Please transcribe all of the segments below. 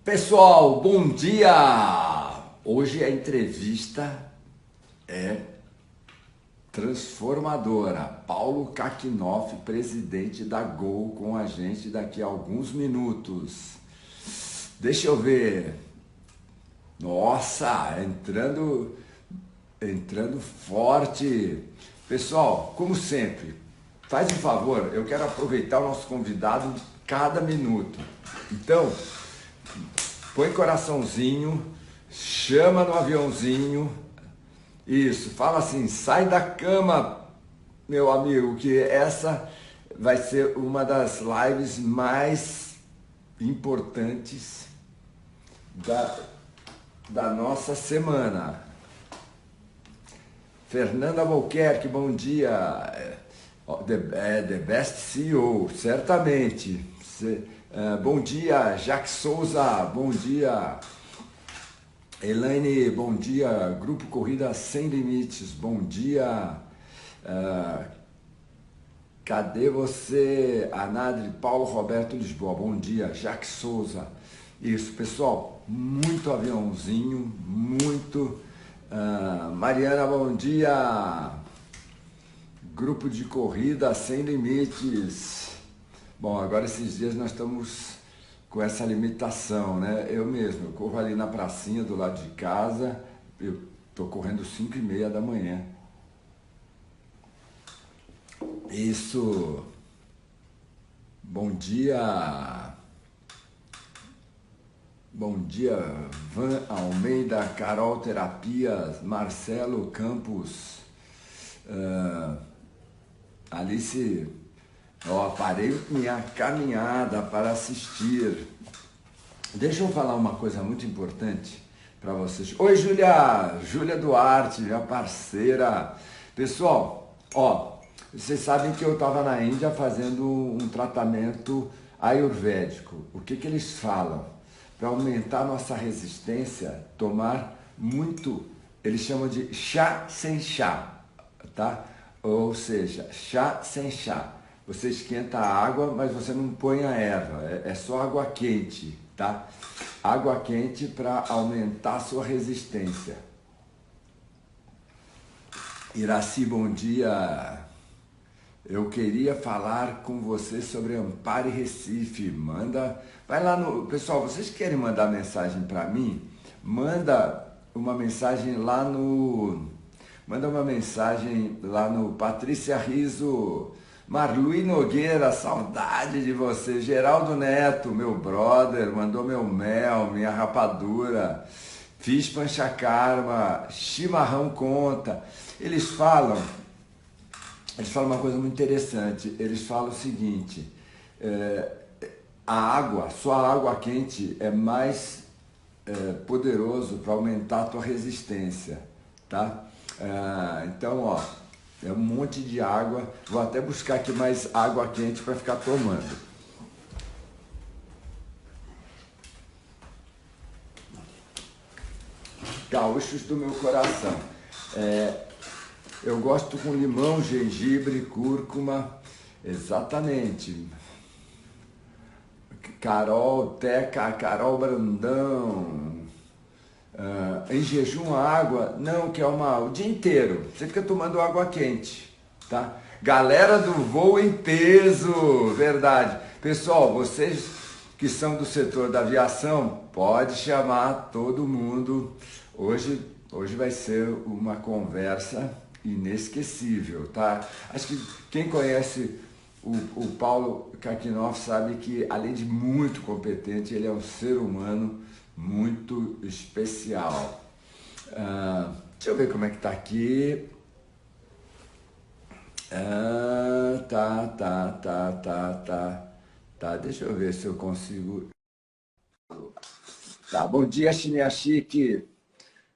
Pessoal, bom dia! Hoje a entrevista é transformadora. Paulo Kakinoff, presidente da Gol, com a gente daqui a alguns minutos. Deixa eu ver. Nossa, entrando forte. Pessoal, como sempre, faz um favor, eu quero aproveitar o nosso convidado cada minuto. Então, põe coraçãozinho, chama no aviãozinho. Isso, fala assim, sai da cama, meu amigo, que essa vai ser uma das lives mais importantes da, da nossa semana. Fernanda Albuquerque, bom dia. The Best CEO, certamente. Bom dia, Jaque Souza, bom dia. Elaine, bom dia. Grupo Corrida Sem Limites, bom dia. Ah, cadê você? Anadre, Paulo Roberto Lisboa, bom dia. Jaque Souza. Isso, pessoal, muito aviãozinho, muito. Mariana, bom dia. Grupo de Corrida Sem Limites. Bom, agora esses dias nós estamos com essa limitação, né? Eu mesmo, eu corro ali na pracinha do lado de casa, eu tô correndo 5:30 da manhã. Isso. Bom dia. Bom dia, Van Almeida, Carol Terapias, Marcelo Campos, ah, Alice. Ó, parei minha caminhada para assistir. Deixa eu falar uma coisa muito importante para vocês. Oi, Júlia! Júlia Duarte, minha parceira. Pessoal, ó, vocês sabem que eu estava na Índia fazendo um tratamento ayurvédico. O que eles falam? Para aumentar nossa resistência, tomar muito, eles chamam de chá sem chá, tá? Ou seja, chá sem chá. Você esquenta a água, mas você não põe a erva, é só água quente, tá? Água quente para aumentar a sua resistência. Iraci, bom dia. Eu queria falar com você sobre Amparo e Recife. Vai lá no, pessoal, vocês querem mandar mensagem para mim? Manda uma mensagem lá no, manda uma mensagem lá no Patrícia Riso, Marluí Nogueira, saudade de você. Geraldo Neto, meu brother, mandou meu mel, minha rapadura. Fiz panchakarma, chimarrão conta. Eles falam eles falam uma coisa muito interessante. Eles falam o seguinte: é, a água, só a água quente é mais poderoso para aumentar a tua resistência, tá? Então, ó, é um monte de água. Vou até buscar aqui mais água quente para ficar tomando. Gaúchos do meu coração. É, eu gosto com limão, gengibre, cúrcuma. Exatamente. Carol Teca, Carol Brandão. Em jejum a água, não, que é o dia inteiro. Você fica tomando água quente, tá? Galera do voo em peso, verdade. Pessoal, vocês que são do setor da aviação, pode chamar todo mundo. Hoje vai ser uma conversa inesquecível, tá? Acho que quem conhece o Paulo Kakinoff sabe que, além de muito competente, ele é um ser humano muito especial. Deixa eu ver como é que tá aqui. Tá. Deixa eu ver se eu consigo. Tá, bom dia, Chique.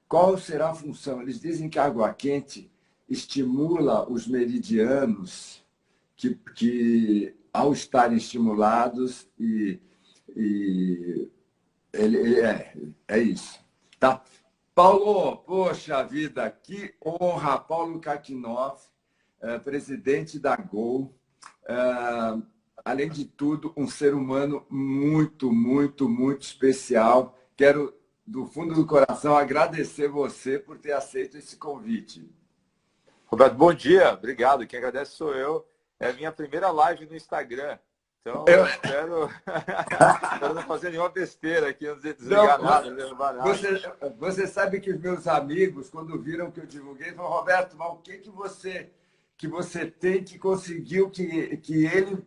Qual será a função? Eles dizem que a água quente estimula os meridianos que ao estarem estimulados e é isso, tá? Paulo, poxa vida, que honra! Paulo Kakinoff, presidente da Gol. além de tudo, um ser humano muito, muito, muito especial. Quero, do fundo do coração, agradecer você por ter aceito esse convite. Roberto, bom dia. Obrigado. Quem agradece sou eu. É a minha primeira live no Instagram. Então, eu espero, espero não fazer nenhuma besteira aqui, não desligar nada, não derrubar nada. Você sabe que os meus amigos, quando viram que eu divulguei, falaram, Roberto, mas o que você tem que conseguiu que ele,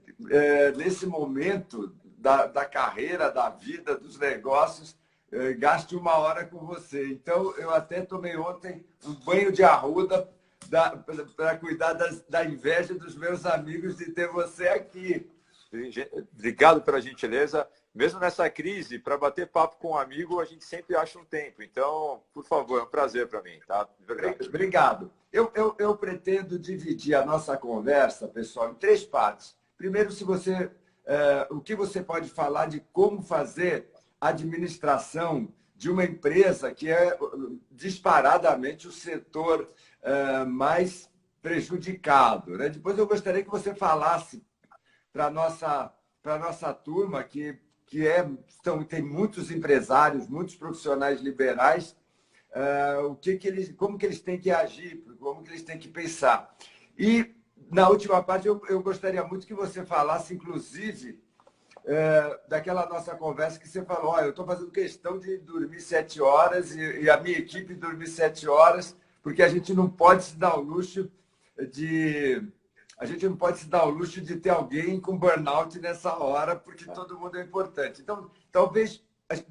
nesse momento da carreira, da vida, dos negócios, gaste 1 hora com você. Então, eu até tomei ontem um banho de arruda para cuidar da inveja dos meus amigos de ter você aqui. Obrigado pela gentileza. Mesmo nessa crise, para bater papo com um amigo, a gente sempre acha um tempo. Então, por favor, é um prazer para mim, tá? Verdade. Obrigado. Eu pretendo dividir a nossa conversa, pessoal, em 3 partes. Primeiro, o que você pode falar de como fazer a administração de uma empresa que é disparadamente o setor mais prejudicado, né? Depois eu gostaria que você falasse para a nossa turma, tem muitos empresários, muitos profissionais liberais, como que eles têm que agir, como que eles têm que pensar. E, na última parte, eu gostaria muito que você falasse, inclusive, daquela nossa conversa que você falou, eu estou fazendo questão de dormir 7 horas e a minha equipe dormir 7 horas, porque a gente não pode se dar o luxo de ter alguém com burnout nessa hora, porque todo mundo é importante. Então, talvez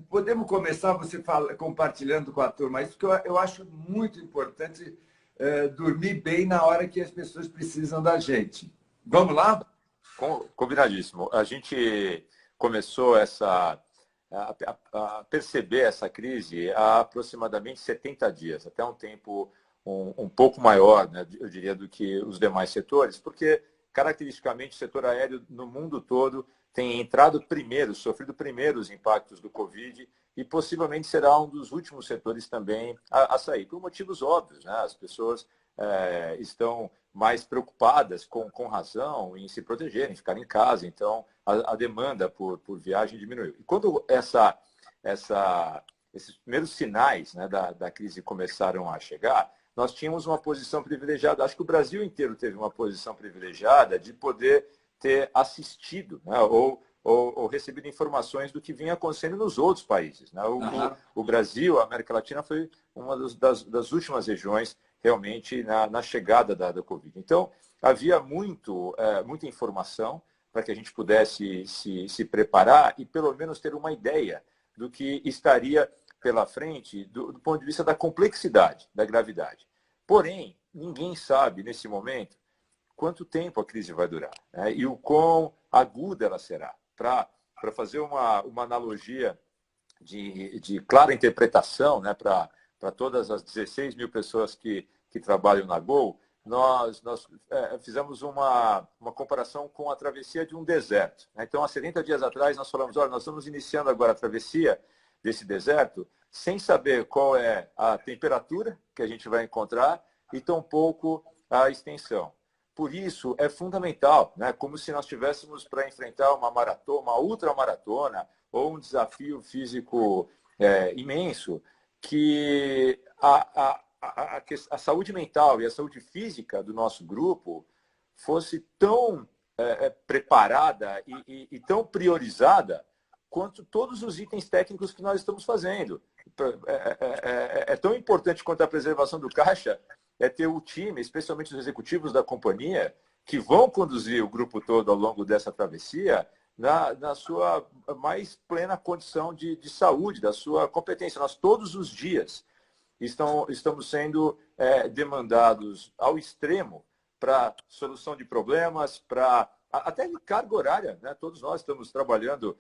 podemos começar você compartilhando com a turma isso, porque eu acho muito importante dormir bem na hora que as pessoas precisam da gente. Vamos lá? Combinadíssimo. A gente começou a perceber essa crise há aproximadamente 70 dias, até um tempo um pouco maior, né, eu diria, do que os demais setores, porque, caracteristicamente, o setor aéreo no mundo todo tem entrado primeiro, sofrido primeiro os impactos do Covid e possivelmente será um dos últimos setores também a sair, por motivos óbvios, né? As pessoas estão mais preocupadas, com razão, em se protegerem, ficar em casa, então a demanda por viagem diminuiu. E quando esses primeiros sinais, né, da crise começaram a chegar, nós tínhamos uma posição privilegiada, acho que o Brasil inteiro teve uma posição privilegiada de poder ter assistido, né, ou recebido informações do que vinha acontecendo nos outros países, né? O Brasil, a América Latina, foi uma das últimas regiões realmente na chegada da Covid. Então, havia muita informação para que a gente pudesse se preparar e pelo menos ter uma ideia do que estaria pela frente do ponto de vista da complexidade, da gravidade. Porém, ninguém sabe, nesse momento, quanto tempo a crise vai durar, né? E o quão aguda ela será. Para fazer uma analogia de clara interpretação, né, para todas as 16 mil pessoas que trabalham na Gol, nós fizemos uma comparação com a travessia de um deserto, né? Então, há 70 dias atrás, nós falamos, olha, nós estamos iniciando agora a travessia desse deserto sem saber qual é a temperatura que a gente vai encontrar e tampouco a extensão. Por isso, é fundamental, né? Como se nós tivéssemos para enfrentar uma maratona, uma ultramaratona ou um desafio físico imenso, que a saúde mental e a saúde física do nosso grupo fosse tão preparada e tão priorizada quanto todos os itens técnicos que nós estamos fazendo. É tão importante quanto a preservação do caixa ter o time, especialmente os executivos da companhia, que vão conduzir o grupo todo ao longo dessa travessia na sua mais plena condição de saúde, da sua competência. Nós todos os dias estamos sendo demandados ao extremo para solução de problemas, para até de carga horária, né? Todos nós estamos trabalhando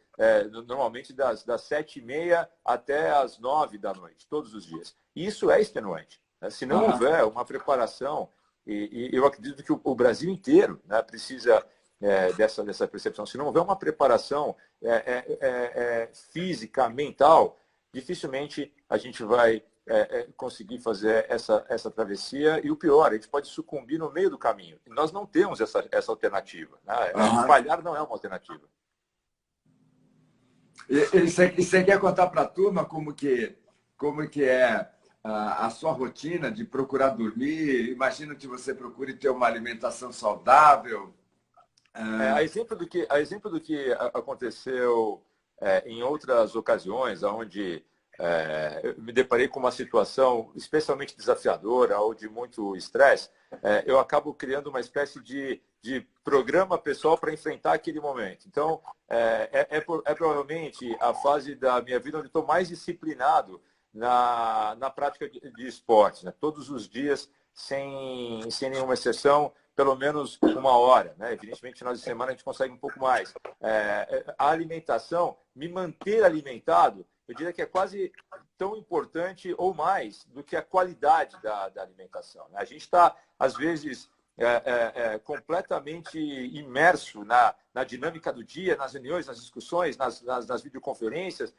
normalmente das 7h30 até as 9 da noite, todos os dias. E isso é extenuante, né? Se não houver uma preparação, e eu acredito que o Brasil inteiro, né, precisa dessa percepção, se não houver uma preparação física, mental, dificilmente a gente vai conseguir fazer essa travessia. E o pior, a gente pode sucumbir no meio do caminho. E nós não temos essa alternativa. Né? Falhar não é uma alternativa. E você quer contar para a turma como que é a sua rotina de procurar dormir? Imagino que você procure ter uma alimentação saudável. A exemplo do que aconteceu em outras ocasiões, onde eu me deparei com uma situação especialmente desafiadora ou de muito estresse, eu acabo criando uma espécie de programa pessoal para enfrentar aquele momento. Então, provavelmente a fase da minha vida onde estou mais disciplinado na prática de esportes, né? Todos os dias, sem nenhuma exceção, pelo menos 1 hora. Né? Evidentemente, final de semana a gente consegue um pouco mais. A alimentação, me manter alimentado, eu diria que é quase tão importante ou mais do que a qualidade da alimentação. Né? A gente está, às vezes, completamente imerso na dinâmica do dia, nas reuniões, nas discussões, nas videoconferências,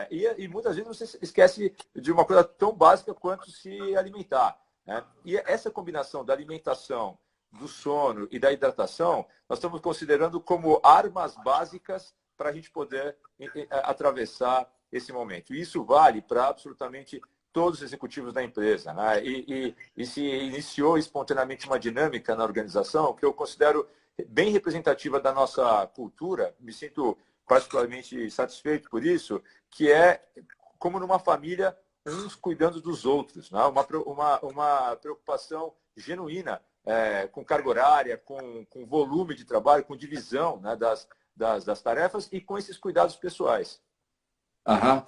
e muitas vezes você esquece de uma coisa tão básica quanto se alimentar. Né? E essa combinação da alimentação, do sono e da hidratação, nós estamos considerando como armas básicas para a gente poder atravessar esse momento. E isso vale para absolutamente todos os executivos da empresa. Né? E se iniciou espontaneamente uma dinâmica na organização que eu considero bem representativa da nossa cultura, me sinto particularmente satisfeito por isso, que é como numa família, uns cuidando dos outros, né? Uma preocupação genuína com carga horária, com volume de trabalho, com divisão, né, das tarefas e com esses cuidados pessoais. Aham.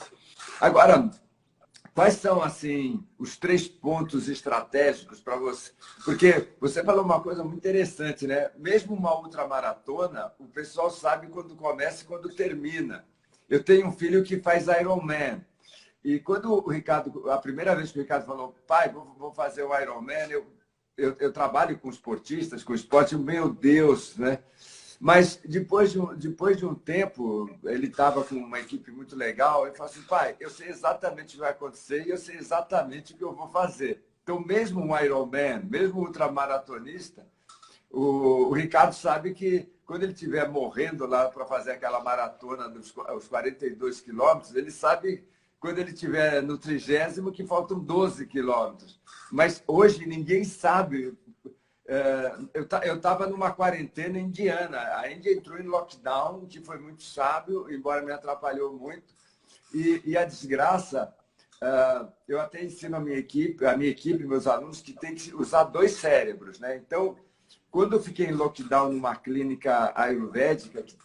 Agora, quais são assim os 3 pontos estratégicos para você? Porque você falou uma coisa muito interessante, né? Mesmo uma ultramaratona, o pessoal sabe quando começa e quando termina. Eu tenho um filho que faz Ironman. E quando o Ricardo, a primeira vez que o Ricardo falou, pai, vou fazer o Ironman, eu trabalho com esportistas, com esporte, meu Deus, né? Mas depois de um tempo, ele estava com uma equipe muito legal, ele falou assim, pai, eu sei exatamente o que vai acontecer e eu sei exatamente o que eu vou fazer. Então, mesmo um Ironman, mesmo um ultramaratonista, o Ricardo sabe que quando ele estiver morrendo lá para fazer aquela maratona aos 42 quilômetros, ele sabe quando ele estiver no 30º que faltam 12 quilômetros. Mas hoje ninguém sabe. Eu estava numa quarentena indiana. A Índia entrou em lockdown, que foi muito sábio, embora me atrapalhou muito. E a desgraça, eu até ensino a minha equipe, meus alunos, que tem que usar 2 cérebros. Né? Então, quando eu fiquei em lockdown numa clínica ayurvédica, que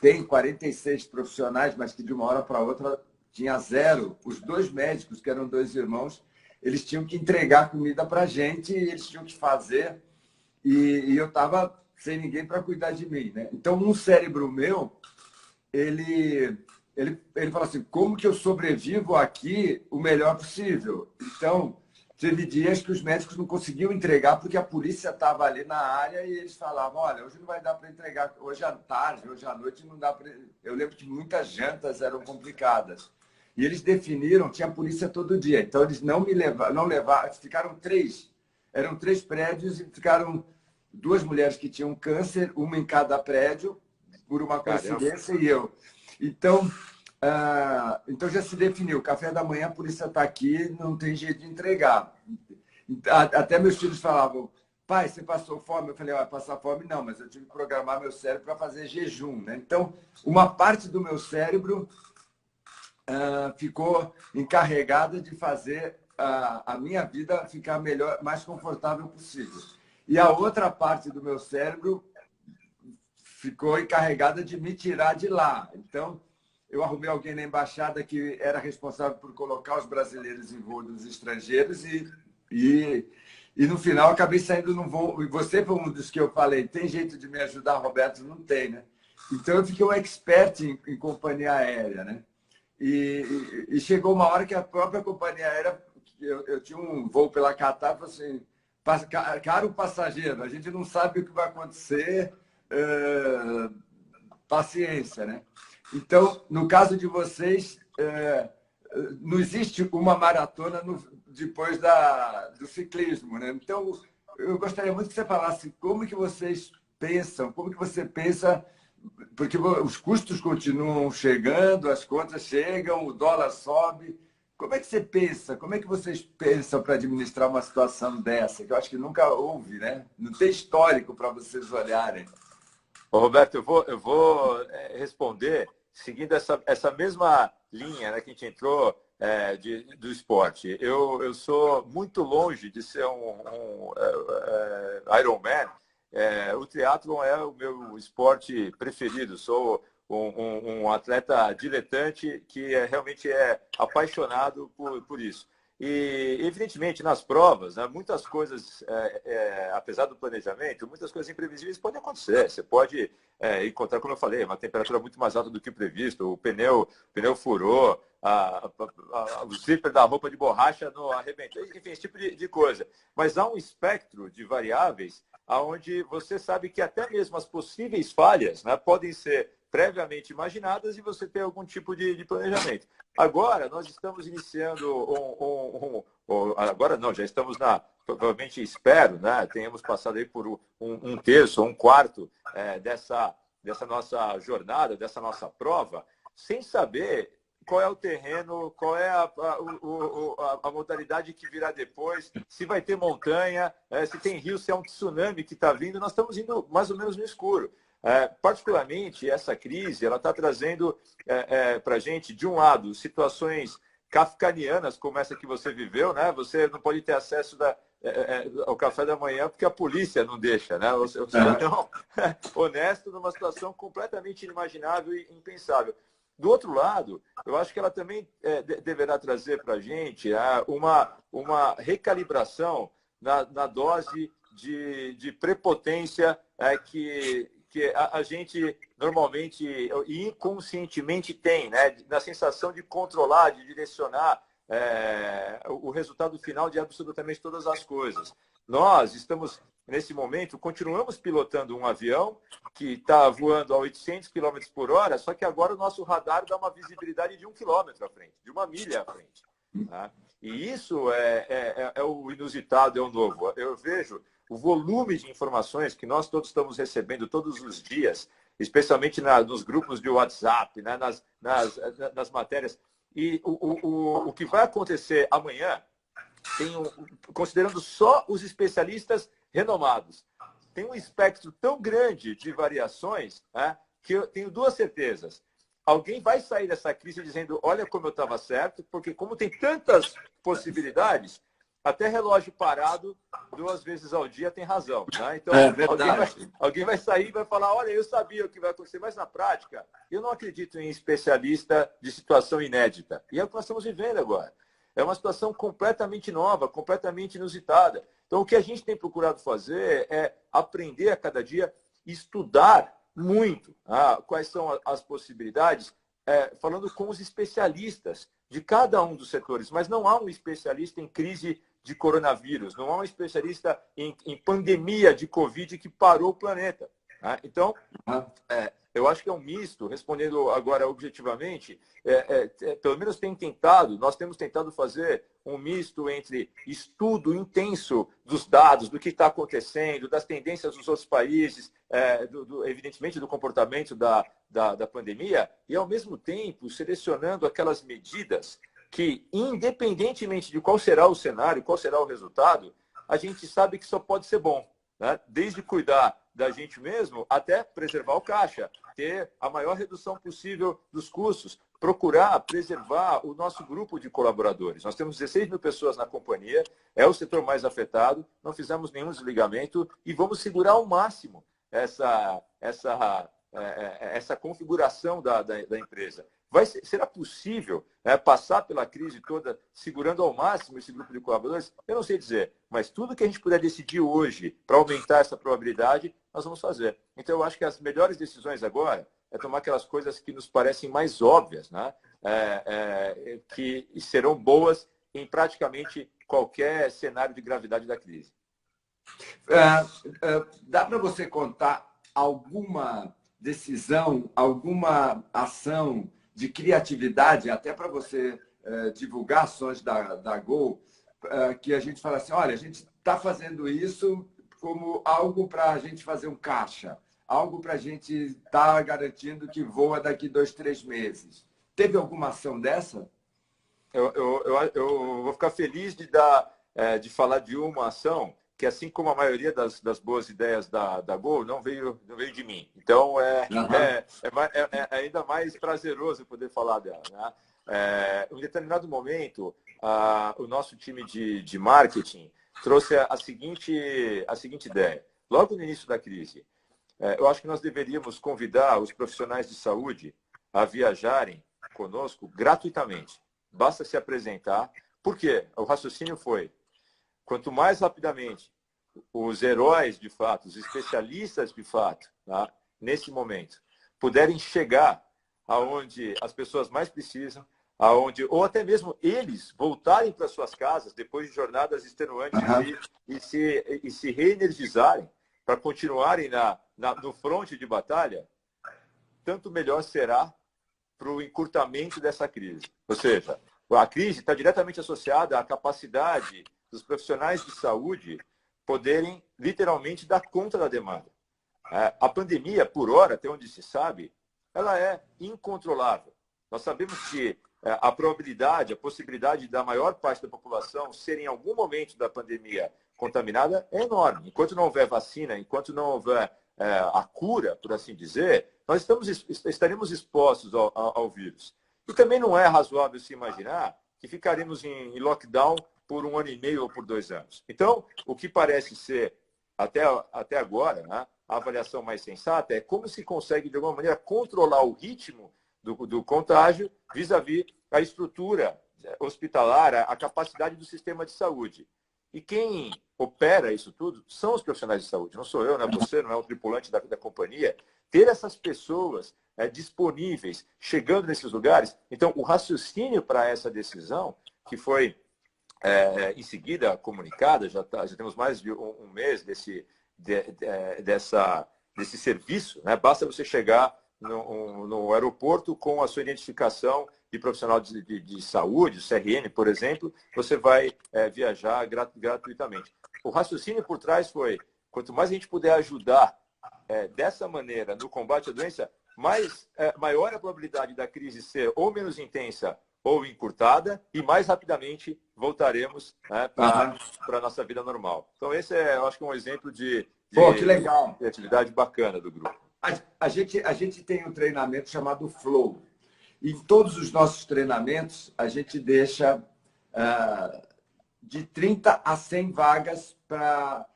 tem 46 profissionais, mas que de uma hora para outra tinha 0, os 2 médicos, que eram 2 irmãos, eles tinham que entregar comida para a gente e eles tinham que fazer. E eu estava sem ninguém para cuidar de mim. Né? Então, um cérebro meu, ele fala assim, como que eu sobrevivo aqui o melhor possível? Então, teve dias que os médicos não conseguiam entregar porque a polícia estava ali na área e eles falavam, olha, hoje não vai dar para entregar, hoje à tarde, hoje à noite não dá para... Eu lembro que muitas jantas eram complicadas. E eles definiram, tinha polícia todo dia. Então, eles não levaram, ficaram 3. Eram 3 prédios e ficaram 2 mulheres que tinham câncer, uma em cada prédio, por uma coincidência, e eu. Então já se definiu, café da manhã, a polícia está aqui, não tem jeito de entregar. Até meus filhos falavam, pai, você passou fome? Eu falei, passar fome não, mas eu tive que programar meu cérebro para fazer jejum. Né? Então, uma parte do meu cérebro ficou encarregada de fazer a minha vida ficar melhor, mais confortável possível. E a outra parte do meu cérebro ficou encarregada de me tirar de lá. Então, eu arrumei alguém na embaixada que era responsável por colocar os brasileiros em voo dos estrangeiros e no final acabei saindo num voo. E você foi um dos que eu falei, tem jeito de me ajudar, Roberto? Não tem, né? Então, eu fiquei um expert em companhia aérea, né? E chegou uma hora que a própria companhia aérea, eu tinha um voo pela Qatar, falou assim, caro passageiro, a gente não sabe o que vai acontecer, paciência, né? Então, no caso de vocês, não existe uma maratona depois do ciclismo, né? Então, eu gostaria muito que você falasse como que vocês pensam, como que você pensa, porque os custos continuam chegando, as contas chegam, o dólar sobe. Como é que você pensa? Como é que vocês pensam para administrar uma situação dessa? Que eu acho que nunca houve, né? Não tem histórico para vocês olharem. Ô, Roberto, eu vou responder seguindo essa mesma linha, né, que a gente entrou do esporte. Eu sou muito longe de ser um Ironman. O triatlon é o meu esporte preferido. Sou um atleta diletante que realmente é apaixonado por isso. E, evidentemente, nas provas, né, muitas coisas, apesar do planejamento, muitas coisas imprevisíveis podem acontecer. Você pode encontrar, como eu falei, uma temperatura muito mais alta do que o previsto, o pneu furou, o zíper da roupa de borracha não arrebentou, enfim, esse tipo de coisa. Mas há um espectro de variáveis onde você sabe que até mesmo as possíveis falhas, né, podem ser previamente imaginadas e você ter algum tipo de planejamento. Agora, nós estamos iniciando agora não, já estamos provavelmente espero, né, tenhamos passado aí por um terço, um quarto dessa nossa jornada, dessa nossa prova, sem saber qual é o terreno, qual é a modalidade que virá depois, se vai ter montanha, se tem rio, se é um tsunami que está vindo. Nós estamos indo mais ou menos no escuro. Particularmente, essa crise ela está trazendo para a gente, de um lado, situações kafkanianas, como essa que você viveu, né? Você não pode ter acesso ao café da manhã porque a polícia não deixa, né? Você não honesto numa situação completamente inimaginável e impensável. Do outro lado, eu acho que ela também deverá trazer para a gente uma recalibração na dose de prepotência que a gente normalmente e inconscientemente tem, né? Na sensação de controlar, de direcionar o resultado final de absolutamente todas as coisas. Nós estamos, nesse momento, continuamos pilotando um avião que está voando a 800 km por hora, só que agora o nosso radar dá uma visibilidade de 1 quilômetro à frente, de 1 milha à frente. Tá? E isso é o inusitado, é o novo. Eu vejo o volume de informações que nós todos estamos recebendo todos os dias, especialmente nos grupos de WhatsApp, né, nas matérias. E o que vai acontecer amanhã, considerando só os especialistas renomados, tem um espectro tão grande de variações, né, que eu tenho duas certezas. Alguém vai sair dessa crise dizendo, olha como eu estava certo, porque como tem tantas possibilidades, até relógio parado 2 vezes ao dia tem razão. Né? Então, alguém vai sair e vai falar, olha, eu sabia o que vai acontecer, mas na prática, eu não acredito em especialista de situação inédita. E é o que nós estamos vivendo agora. É uma situação completamente nova, completamente inusitada. Então, o que a gente tem procurado fazer é aprender a cada dia, estudar muito quais são as possibilidades, falando com os especialistas de cada um dos setores. Mas não há um especialista em crise de coronavírus, não há um especialista em pandemia de Covid que parou o planeta. Então, eu acho que é um misto, respondendo agora objetivamente, pelo menos nós temos tentado fazer um misto entre estudo intenso dos dados, do que está acontecendo, das tendências dos outros países, evidentemente do comportamento da pandemia, e ao mesmo tempo selecionando aquelas medidas que, independentemente de qual será o cenário, qual será o resultado, a gente sabe que só pode ser bom. Né? Desde cuidar da gente mesmo até preservar o caixa, ter a maior redução possível dos custos, procurar preservar o nosso grupo de colaboradores. Nós temos 16 mil pessoas na companhia, é o setor mais afetado, não fizemos nenhum desligamento e vamos segurar ao máximo essa configuração da empresa. Será possível passar pela crise toda segurando ao máximo esse grupo de colaboradores? Eu não sei dizer, mas tudo que a gente puder decidir hoje para aumentar essa probabilidade, nós vamos fazer. Então, eu acho que as melhores decisões agora é tomar aquelas coisas que nos parecem mais óbvias, né? Que serão boas em praticamente qualquer cenário de gravidade da crise. Dá para você contar alguma decisão, alguma ação de criatividade, até para você divulgar ações da Gol, que a gente fala assim, olha, a gente está fazendo isso como algo para a gente fazer um caixa, algo para a gente estar garantindo que voa daqui 2, 3 meses. Teve alguma ação dessa? Eu vou ficar feliz de falar de uma ação que, assim como a maioria das boas ideias da Gol, não veio de mim. Então, é ainda mais prazeroso poder falar dela. Né? Em um determinado momento, o nosso time de marketing trouxe a seguinte ideia. Logo no início da crise, eu acho que nós deveríamos convidar os profissionais de saúde a viajarem conosco gratuitamente. Basta se apresentar. Por quê? O raciocínio foi, quanto mais rapidamente os heróis, de fato, os especialistas, de fato, tá, nesse momento, puderem chegar aonde as pessoas mais precisam, ou até mesmo eles voltarem para suas casas depois de jornadas extenuantes e se reenergizarem para continuarem no fronte de batalha, tanto melhor será para o encurtamento dessa crise. Ou seja, a crise está diretamente associada à capacidade dos profissionais de saúde poderem literalmente dar conta da demanda. A pandemia, por hora, até onde se sabe, ela é incontrolável. Nós sabemos que a probabilidade, a possibilidade da maior parte da população ser em algum momento da pandemia contaminada é enorme. Enquanto não houver vacina, enquanto não houver a cura, por assim dizer, nós estaremos expostos ao vírus. E também não é razoável se imaginar que ficaremos em lockdown por 1 ano e meio ou por 2 anos. Então, o que parece ser, até agora, né, a avaliação mais sensata é como se consegue, de alguma maneira, controlar o ritmo do contágio vis-à-vis a estrutura hospitalar, a capacidade do sistema de saúde. E quem opera isso tudo são os profissionais de saúde. Não sou eu, não é você, não é o tripulante da companhia. Ter essas pessoas disponíveis, chegando nesses lugares. Então, o raciocínio para essa decisão, que foi em seguida comunicada, já temos mais de um mês desse serviço, né? Basta você chegar no aeroporto com a sua identificação de profissional de saúde, o CRM, por exemplo, você vai viajar gratuitamente. O raciocínio por trás foi, quanto mais a gente puder ajudar dessa maneira no combate à doença, maior a probabilidade da crise ser ou menos intensa ou encurtada e mais rapidamente voltaremos, né, para a nossa vida normal. Então, esse eu acho que é um exemplo de que legal. atividade bacana do grupo. A gente tem um treinamento chamado Flow. Em todos os nossos treinamentos, a gente deixa de 30 a 100 vagas para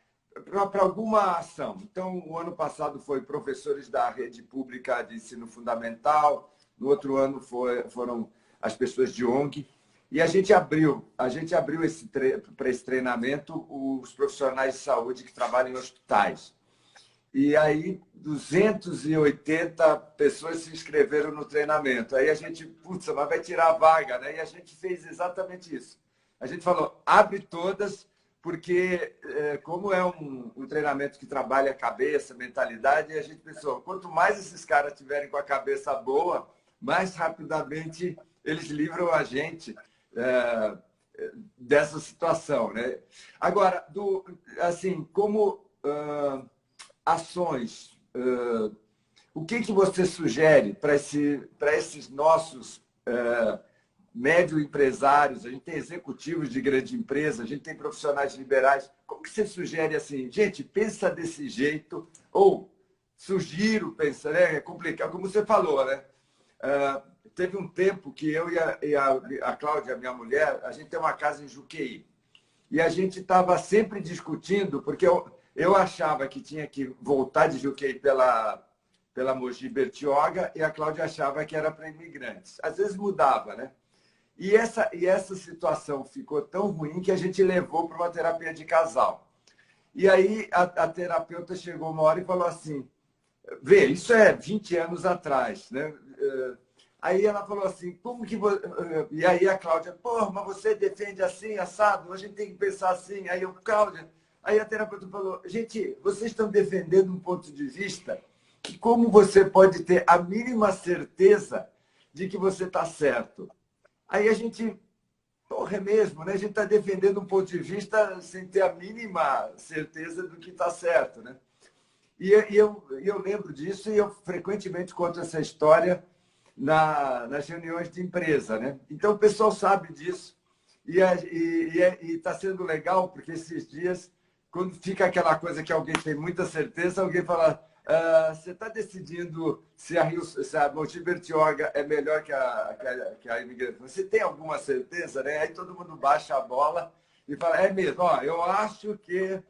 alguma ação. Então, o ano passado foi professores da rede pública de ensino fundamental, no outro ano foram as pessoas de ONG, e a gente abriu para esse treinamento os profissionais de saúde que trabalham em hospitais. E aí, 280 pessoas se inscreveram no treinamento. Aí a gente, putz, mas vai tirar a vaga, né? E a gente fez exatamente isso. A gente falou, abre todas, porque como é um treinamento que trabalha a cabeça, mentalidade, a gente pensou, quanto mais esses caras tiverem com a cabeça boa, mais rapidamente eles livram a gente dessa situação, né? Agora, assim, como ações, o que você sugere para esses nossos médio empresários? A gente tem executivos de grande empresa, a gente tem profissionais liberais. Como que você sugere assim, gente, pensa desse jeito, ou sugiro, pensa, né? É complicado, como você falou, né? Teve um tempo que eu e a Cláudia, minha mulher, a gente tem uma casa em Juqueí. E a gente estava sempre discutindo, porque eu achava que tinha que voltar de Juqueí pela Mogi Bertioga e a Cláudia achava que era para imigrantes. Às vezes mudava, né? E essa situação ficou tão ruim que a gente levou para uma terapia de casal. E aí a terapeuta chegou uma hora e falou assim, vê, isso é 20 anos atrás, né? Aí ela falou assim, como que você... E aí a Cláudia, pô, mas você defende assim, assado, a gente tem que pensar assim. Aí Cláudia, aí a terapeuta falou, gente, vocês estão defendendo um ponto de vista que como você pode ter a mínima certeza de que você está certo? Aí a gente, porra, é mesmo, né? A gente está defendendo um ponto de vista sem ter a mínima certeza do que está certo, né? E eu lembro disso e eu frequentemente conto essa história nas reuniões de empresa, né? Então o pessoal sabe disso e está sendo legal porque esses dias, quando fica aquela coisa que alguém tem muita certeza, alguém fala: você está decidindo se a Mogi Bertioga é melhor que a Imigrante? Você tem alguma certeza, né? Aí todo mundo baixa a bola e fala: é mesmo, ó, eu acho que.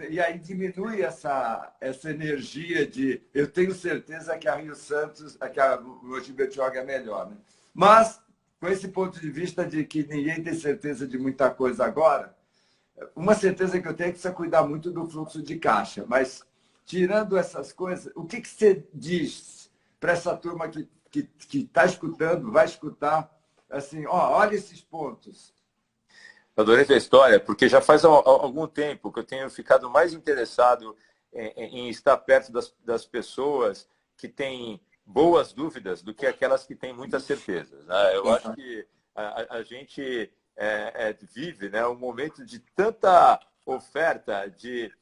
E aí diminui essa energia de eu tenho certeza que a Rio Santos, que a Mogi Bertioga é melhor. Né? Mas, com esse ponto de vista de que ninguém tem certeza de muita coisa agora, uma certeza que eu tenho é que você cuidar muito do fluxo de caixa. Mas, tirando essas coisas, o que você diz para essa turma que está escutando, vai escutar, assim, ó, olha esses pontos. Adorei a história, porque já faz algum tempo que eu tenho ficado mais interessado em estar perto das pessoas que têm boas dúvidas do que aquelas que têm muitas certezas. Né? Eu acho que a gente vive, né, um momento de tanta oferta de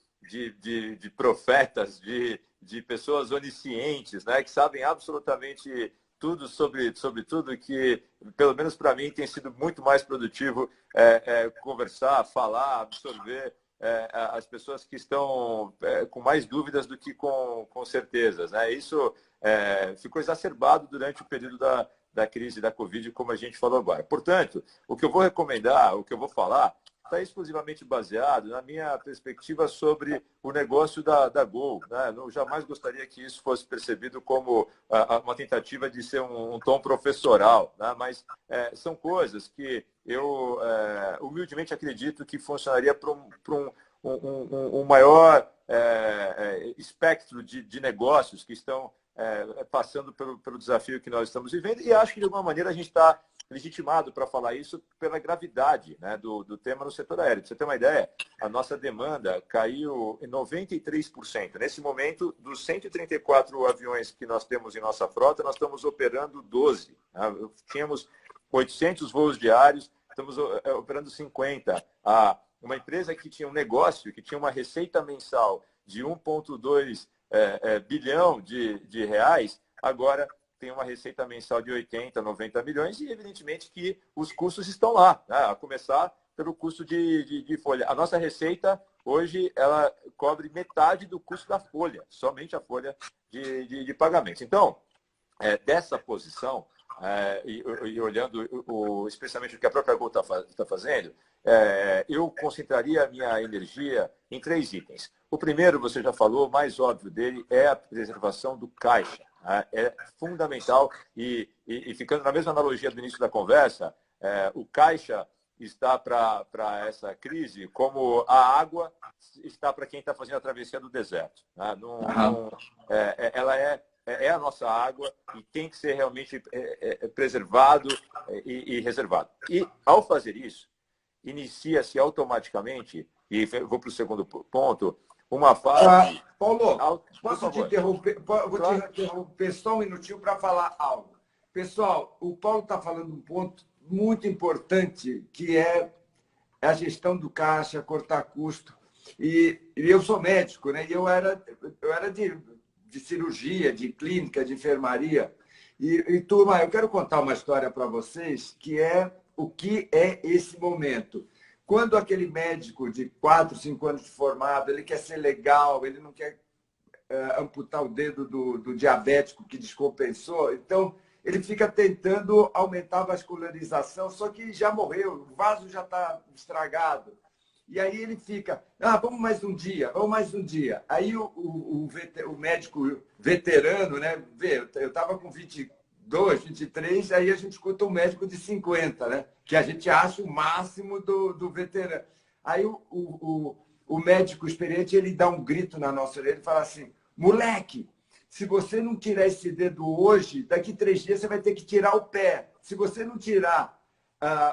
profetas, de pessoas oniscientes, né, que sabem absolutamente tudo sobre tudo, que, pelo menos para mim, tem sido muito mais produtivo conversar, falar, absorver as pessoas que estão com mais dúvidas do que com certezas. Né? Isso ficou exacerbado durante o período da crise da Covid, como a gente falou agora. Portanto, o que eu vou recomendar, o que eu vou falar, está exclusivamente baseado na minha perspectiva sobre o negócio da Gol. Né? Eu jamais gostaria que isso fosse percebido como uma tentativa de ser um tom professoral, né? Mas são coisas que eu humildemente acredito que funcionaria para um maior espectro de negócios que estão passando pelo desafio que nós estamos vivendo, e acho que, de alguma maneira, a gente está legitimado para falar isso pela gravidade, né, do tema no setor aéreo. Para você ter uma ideia, a nossa demanda caiu em 93%. Nesse momento, dos 134 aviões que nós temos em nossa frota, nós estamos operando 12. Né? Tínhamos 800 voos diários, estamos operando 50. Uma empresa que tinha um negócio, que tinha uma receita mensal de 1,2 bilhão de reais, agora tem uma receita mensal de 80, 90 milhões e, evidentemente, que os custos estão lá, né? A começar pelo custo de folha. A nossa receita, hoje, ela cobre metade do custo da folha, somente a folha de pagamentos. Então, dessa posição, e olhando especialmente o que a própria Gol está fazendo, eu concentraria a minha energia em 3 itens. O primeiro, você já falou, o mais óbvio dele, é a preservação do caixa. É fundamental e ficando na mesma analogia do início da conversa, o caixa está para essa crise como a água está para quem está fazendo a travessia do deserto. Né? Ela é a nossa água e tem que ser realmente preservado e reservado. E, ao fazer isso, inicia-se automaticamente, e vou para o segundo ponto, uma fase... Paulo, posso te interromper? Vou te interromper só um minutinho para falar algo. Pessoal, o Paulo está falando um ponto muito importante, que é a gestão do caixa, cortar custo. E eu sou médico, né? E eu era de cirurgia, de clínica, de enfermaria. Turma, eu quero contar uma história para vocês, que é o que é esse momento. Quando aquele médico de 4, 5 anos de formado, ele quer ser legal, ele não quer amputar o dedo do diabético que descompensou, então ele fica tentando aumentar a vascularização, só que já morreu, o vaso já está estragado. E aí ele fica, vamos mais um dia, vamos mais um dia. Aí o médico veterano, né, eu estava com 22, 23, aí a gente escuta um médico de 50, né, que a gente acha o máximo do veterano. Aí o médico experiente, ele dá um grito na nossa orelha e fala assim: moleque, se você não tirar esse dedo hoje, daqui 3 dias você vai ter que tirar o pé. Se você não tirar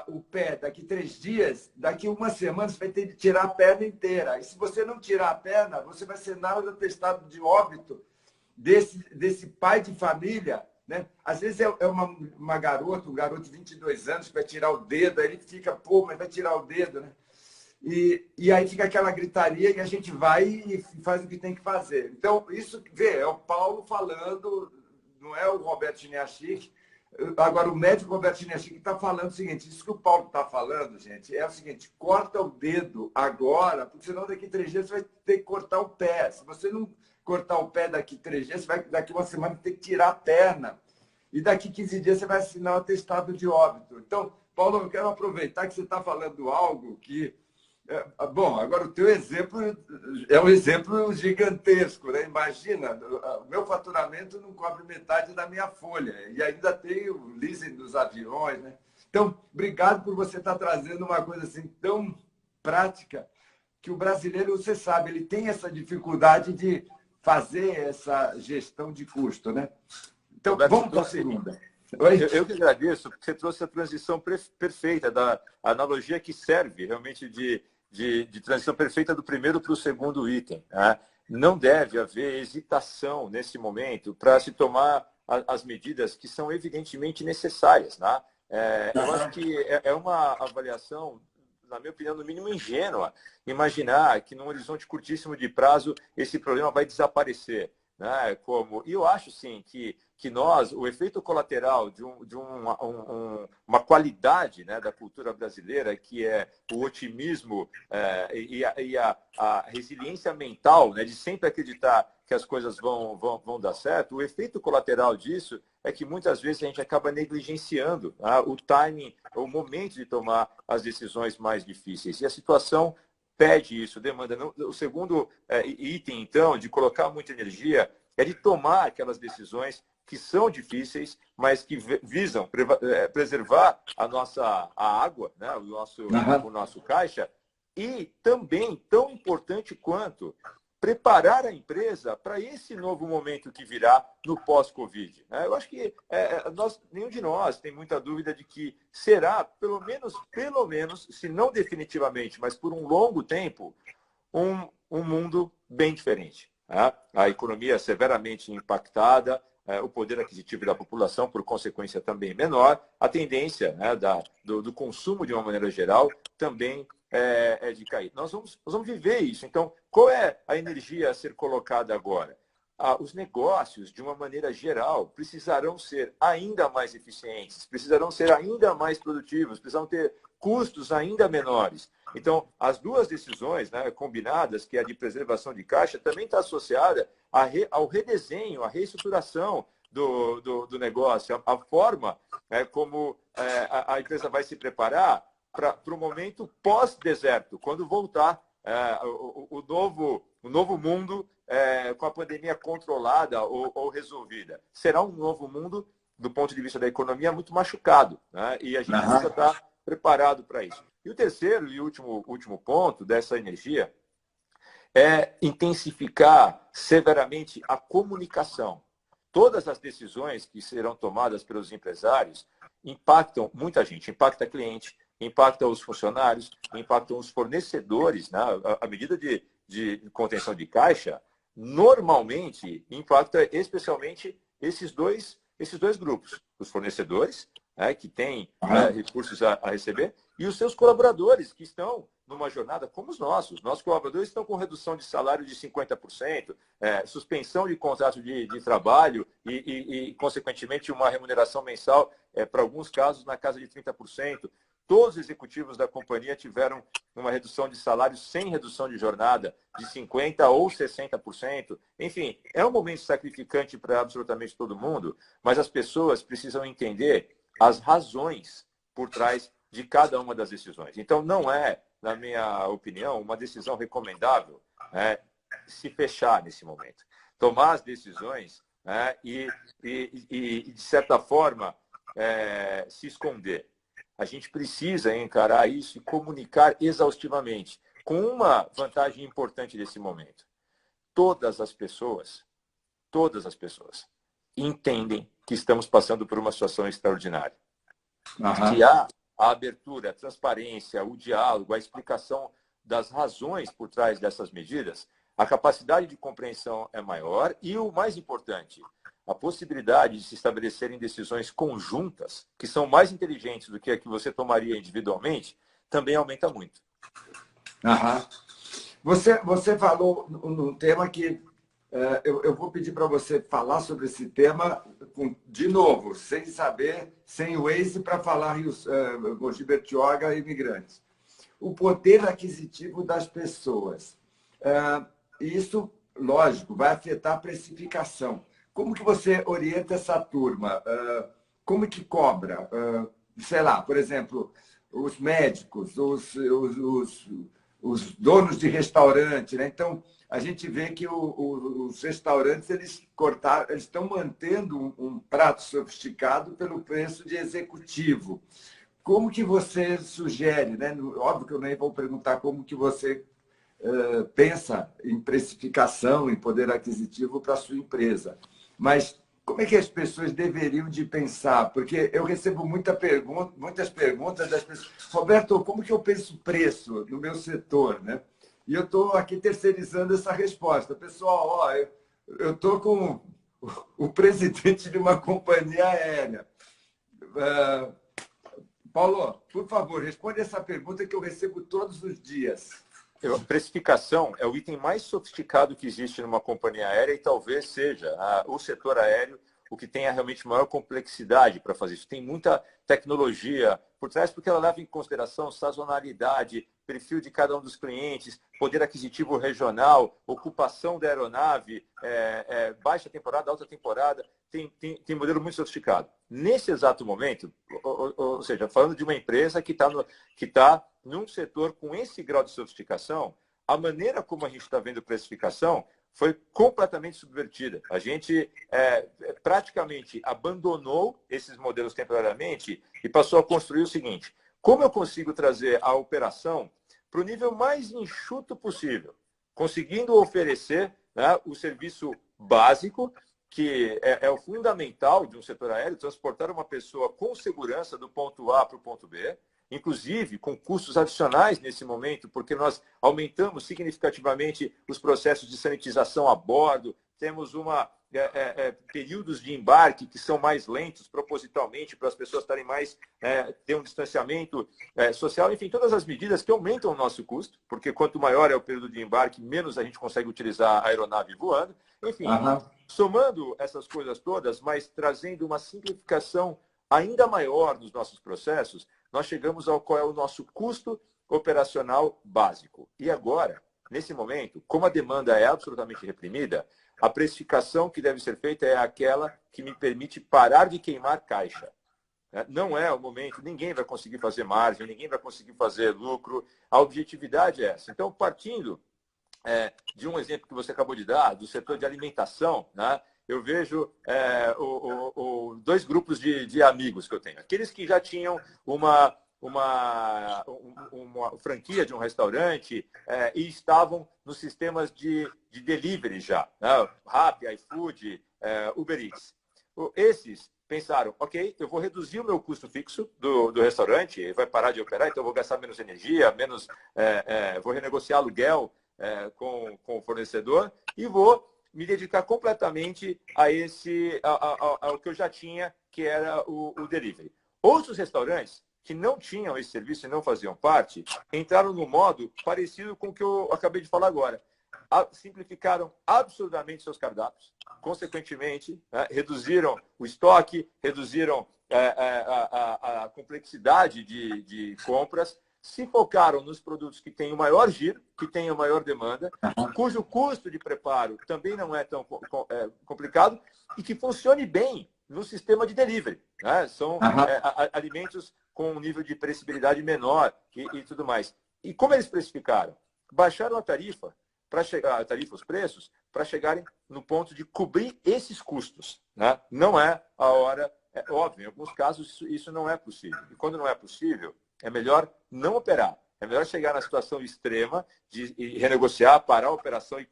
o pé daqui 3 dias, daqui 1 semana você vai ter que tirar a perna inteira. E se você não tirar a perna, você vai ser nada atestado de óbito desse pai de família né? Às vezes é uma garota, um garoto de 22 anos que vai tirar o dedo, aí ele fica, pô, mas vai tirar o dedo, né? E aí fica aquela gritaria e a gente vai e faz o que tem que fazer. Então, isso, vê, é o Paulo falando, não é o Roberto Chiniachik. Agora, o médico Roberto Chiniachik está falando o seguinte, isso que o Paulo está falando, gente, é o seguinte, corta o dedo agora, porque senão daqui a 3 dias você vai ter que cortar o pé. Se você não cortar o pé daqui a 3 dias, você vai, daqui uma semana, ter que tirar a perna. E daqui a 15 dias você vai assinar o atestado de óbito. Então, Paulo, eu quero aproveitar que você está falando algo que bom, agora o teu exemplo é um exemplo gigantesco, né? Imagina, o meu faturamento não cobre metade da minha folha e ainda tem o leasing dos aviões, né? Então, obrigado por você estar trazendo uma coisa assim tão prática que o brasileiro, você sabe, ele tem essa dificuldade de fazer essa gestão de custo, né? Então, Roberto, vamos para a segunda. Oi? Eu que agradeço, porque você trouxe a transição perfeita, da analogia que serve realmente de transição perfeita do primeiro para o segundo item. Né? Não deve haver hesitação nesse momento para se tomar as medidas que são evidentemente necessárias. Né? Eu acho que é uma avaliação, na minha opinião, no mínimo ingênua, imaginar que num horizonte curtíssimo de prazo esse problema vai desaparecer. Né? E eu acho, sim, que nós, o efeito colateral de uma qualidade, né, da cultura brasileira, que é o otimismo e a resiliência mental, né, de sempre acreditar que as coisas vão dar certo, o efeito colateral disso é que muitas vezes a gente acaba negligenciando, né, o timing, o momento de tomar as decisões mais difíceis. E a situação pede isso, demanda. O segundo item, então, de colocar muita energia, é de tomar aquelas decisões que são difíceis, mas que visam preservar a água, né, o nosso caixa, e também, tão importante quanto, preparar a empresa para esse novo momento que virá no pós-Covid. Eu acho que nenhum de nós tem muita dúvida de que será, pelo menos, se não definitivamente, mas por um longo tempo, um mundo bem diferente. A economia severamente impactada, o poder aquisitivo da população, por consequência, também menor, a tendência, né, do consumo, de uma maneira geral, também é de cair. Nós vamos viver isso. Então, qual é a energia a ser colocada agora? Os negócios, de uma maneira geral, precisarão ser ainda mais eficientes, precisarão ser ainda mais produtivos, precisam ter custos ainda menores. Então, as duas decisões, né, combinadas, que é a de preservação de caixa, também está associada ao redesenho, à reestruturação do negócio, a forma como a empresa vai se preparar para o momento pós-deserto, quando voltar o novo mundo com a pandemia controlada ou resolvida. Será um novo mundo, do ponto de vista da economia, muito machucado, né? E a gente precisa estar preparado para isso. E o terceiro e último ponto dessa energia é intensificar severamente a comunicação. Todas as decisões que serão tomadas pelos empresários impactam muita gente, impacta cliente, impacta os funcionários, impactam os fornecedores. Né? A medida de contenção de caixa normalmente impacta especialmente esses dois grupos, os fornecedores, que têm recursos a receber, e os seus colaboradores, que estão numa jornada como os nossos. Nossos colaboradores estão com redução de salário de 50%, suspensão de contrato de trabalho e, consequentemente, uma remuneração mensal, para alguns casos, na casa de 30%. Todos os executivos da companhia tiveram uma redução de salário sem redução de jornada de 50% ou 60%. Enfim, é um momento sacrificante para absolutamente todo mundo, mas as pessoas precisam entender as razões por trás de cada uma das decisões. Então, não é, na minha opinião, uma decisão recomendável se fechar nesse momento. Tomar as decisões e, de certa forma, se esconder. A gente precisa encarar isso e comunicar exaustivamente, com uma vantagem importante desse momento. Todas as pessoas entendem que estamos passando por uma situação extraordinária. Se há a abertura, a transparência, o diálogo, a explicação das razões por trás dessas medidas, a capacidade de compreensão é maior e, o mais importante, a possibilidade de se estabelecerem decisões conjuntas, que são mais inteligentes do que a que você tomaria individualmente, também aumenta muito. Aham. Você falou num tema que eu vou pedir para você falar sobre esse tema de novo, sem saber, sem o Waze, para falar Mogi Bertioga e imigrantes. O poder aquisitivo das pessoas. Isso, lógico, vai afetar a precificação. Como que você orienta essa turma? Como que cobra? Sei lá, por exemplo, os médicos, os donos de restaurante, né? Então, a gente vê que os restaurantes eles estão mantendo um prato sofisticado pelo preço de executivo. Como que você sugere, né? Óbvio que eu nem vou perguntar como que você pensa em precificação, em poder aquisitivo para a sua empresa, mas como é que as pessoas deveriam de pensar? Porque eu recebo muitas perguntas das pessoas. Roberto, como que eu penso preço no meu setor, né? E eu estou aqui terceirizando essa resposta. Pessoal, ó, eu estou com o presidente de uma companhia aérea. Paulo, por favor, responde essa pergunta que eu recebo todos os dias. Precificação é o item mais sofisticado que existe numa companhia aérea e talvez seja o setor aéreo o que tenha realmente maior complexidade para fazer isso. Tem muita tecnologia por trás, porque ela leva em consideração sazonalidade, perfil de cada um dos clientes, poder aquisitivo regional, ocupação da aeronave, baixa temporada, alta temporada. Tem modelo muito sofisticado. Nesse exato momento, ou seja, falando de uma empresa que está num setor com esse grau de sofisticação, a maneira como a gente está vendo precificação foi completamente subvertida. A gente praticamente abandonou esses modelos temporariamente e passou a construir o seguinte: como eu consigo trazer a operação para o nível mais enxuto possível, conseguindo oferecer, né, o serviço básico, que é o fundamental de um setor aéreo, transportar uma pessoa com segurança do ponto A para o ponto B, inclusive com custos adicionais nesse momento, porque nós aumentamos significativamente os processos de sanitização a bordo, temos períodos de embarque que são mais lentos propositalmente para as pessoas estarem mais, ter um distanciamento social, enfim, todas as medidas que aumentam o nosso custo, porque quanto maior é o período de embarque, menos a gente consegue utilizar a aeronave voando, enfim. Somando essas coisas todas, mas trazendo uma simplificação ainda maior nos nossos processos, nós chegamos ao qual é o nosso custo operacional básico. E agora, nesse momento, como a demanda é absolutamente reprimida, a precificação que deve ser feita é aquela que me permite parar de queimar caixa. Não é o momento, ninguém vai conseguir fazer margem, ninguém vai conseguir fazer lucro. A objetividade é essa. Então, partindo de um exemplo que você acabou de dar, do setor de alimentação, né? Eu vejo dois grupos de amigos que eu tenho. Aqueles que já tinham uma franquia de um restaurante e estavam nos sistemas de delivery já, né? Rappi, iFood, Uber Eats. Esses pensaram, ok, eu vou reduzir o meu custo fixo do restaurante, vai parar de operar, então eu vou gastar menos energia, vou renegociar aluguel com o fornecedor e vou me dedicar completamente ao que eu já tinha, que era o delivery. Outros restaurantes que não tinham esse serviço e não faziam parte, entraram no modo parecido com o que eu acabei de falar agora. Simplificaram absurdamente seus cardápios, consequentemente, reduziram o estoque, reduziram a complexidade de compras, se focaram nos produtos que têm o maior giro, que têm a maior demanda, cujo custo de preparo também não é tão complicado e que funcione bem no sistema de delivery, né? São alimentos com um nível de precificidade menor e tudo mais. E como eles precificaram? Baixaram a tarifa, os preços, para chegarem no ponto de cobrir esses custos, né? Não é a hora, é óbvio, em alguns casos isso não é possível. E quando não é possível, é melhor não operar. É melhor chegar na situação extrema de renegociar, parar a operação e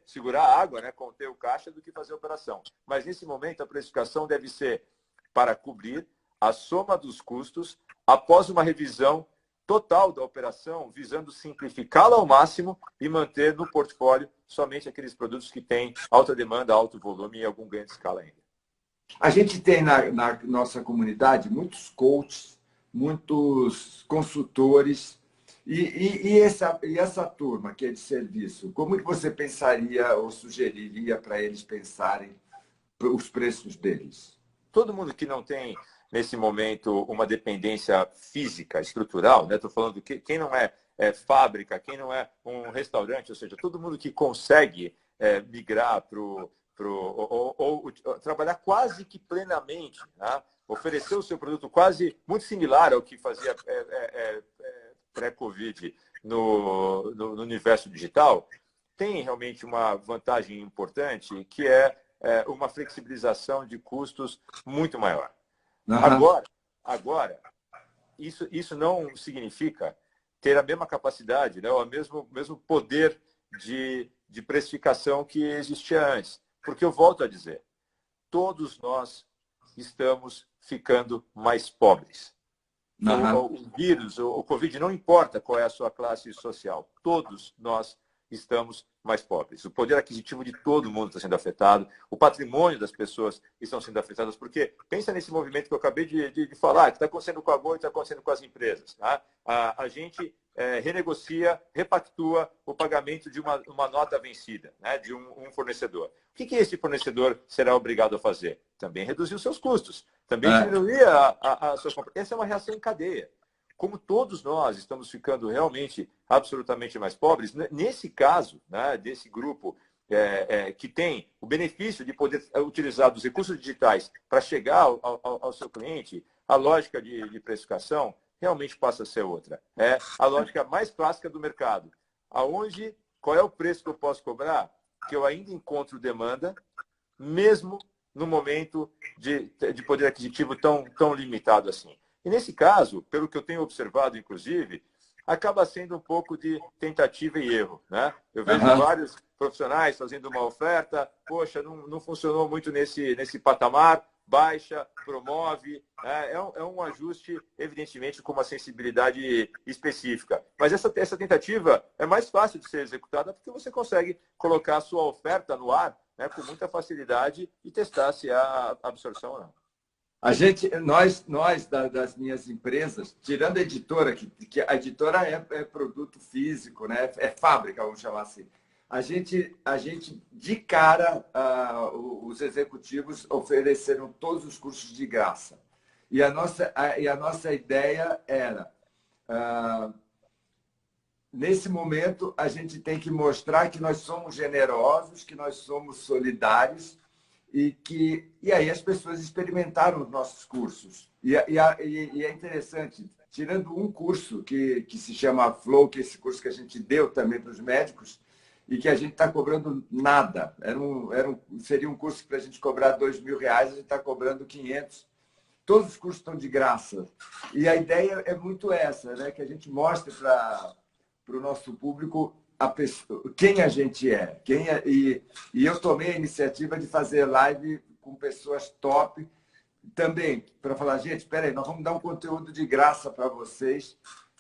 segurar a água, né? Conter o caixa, do que fazer a operação. Mas, nesse momento, a precificação deve ser para cobrir a soma dos custos após uma revisão total da operação, visando simplificá-la ao máximo e manter no portfólio somente aqueles produtos que têm alta demanda, alto volume e algum ganho de escala ainda. A gente tem na nossa comunidade muitos coaches, muitos consultores, e essa turma que é de serviço, como que você pensaria ou sugeriria para eles pensarem os preços deles? Todo mundo que não tem, nesse momento, uma dependência física, estrutural, né? Estou falando que quem não é fábrica, quem não é um restaurante, ou seja, todo mundo que consegue migrar para ou trabalhar quase que plenamente, né? Oferecer o seu produto quase muito similar ao que fazia pré-Covid no universo digital, tem realmente uma vantagem importante, que é uma flexibilização de custos muito maior. Aham, Agora isso não significa ter a mesma capacidade, né, ou o mesmo poder de precificação que existia antes. Porque eu volto a dizer, todos nós estamos ficando mais pobres. aham. O vírus, o Covid, não importa qual é a sua classe social, todos nós estamos mais pobres. O poder aquisitivo de todo mundo está sendo afetado, o patrimônio das pessoas estão sendo afetadas, porque pensa nesse movimento que eu acabei de falar, que está acontecendo com a Gol e está acontecendo com as empresas. Tá? A gente renegocia, repactua o pagamento de uma nota vencida, né, de um fornecedor. O que esse fornecedor será obrigado a fazer? Também reduzir os seus custos, também É. diminuir a sua compra. Essa é uma reação em cadeia. Como todos nós estamos ficando realmente absolutamente mais pobres, nesse caso, né, desse grupo que tem o benefício de poder utilizar dos recursos digitais para chegar ao seu cliente, a lógica de precificação realmente passa a ser outra. É a lógica mais clássica do mercado. Qual é o preço que eu posso cobrar? Que eu ainda encontro demanda, mesmo no momento de poder aquisitivo tão limitado assim. E nesse caso, pelo que eu tenho observado, inclusive, acaba sendo um pouco de tentativa e erro. Né? Eu vejo Aham. vários profissionais fazendo uma oferta, poxa, não funcionou muito nesse patamar, baixa, promove. É um ajuste, evidentemente, com uma sensibilidade específica. Mas essa tentativa é mais fácil de ser executada porque você consegue colocar a sua oferta no ar, né, com muita facilidade e testar se há absorção ou não. Das minhas empresas, tirando a editora, que a editora é produto físico, né? É fábrica, vamos chamar assim. A gente de cara, os executivos ofereceram todos os cursos de graça. E a nossa ideia era, ah, nesse momento, a gente tem que mostrar que nós somos generosos, que nós somos solidários e aí as pessoas experimentaram os nossos cursos. E é interessante, tirando um curso que se chama Flow, que é esse curso que a gente deu também para os médicos, e que a gente está cobrando nada. Seria um curso para a gente cobrar R$ 2.000, a gente está cobrando 500. Todos os cursos estão de graça. E a ideia é muito essa, né? Que a gente mostre para o nosso público quem a gente é. E eu tomei a iniciativa de fazer live com pessoas top também, para falar, gente, espera aí, nós vamos dar um conteúdo de graça para vocês,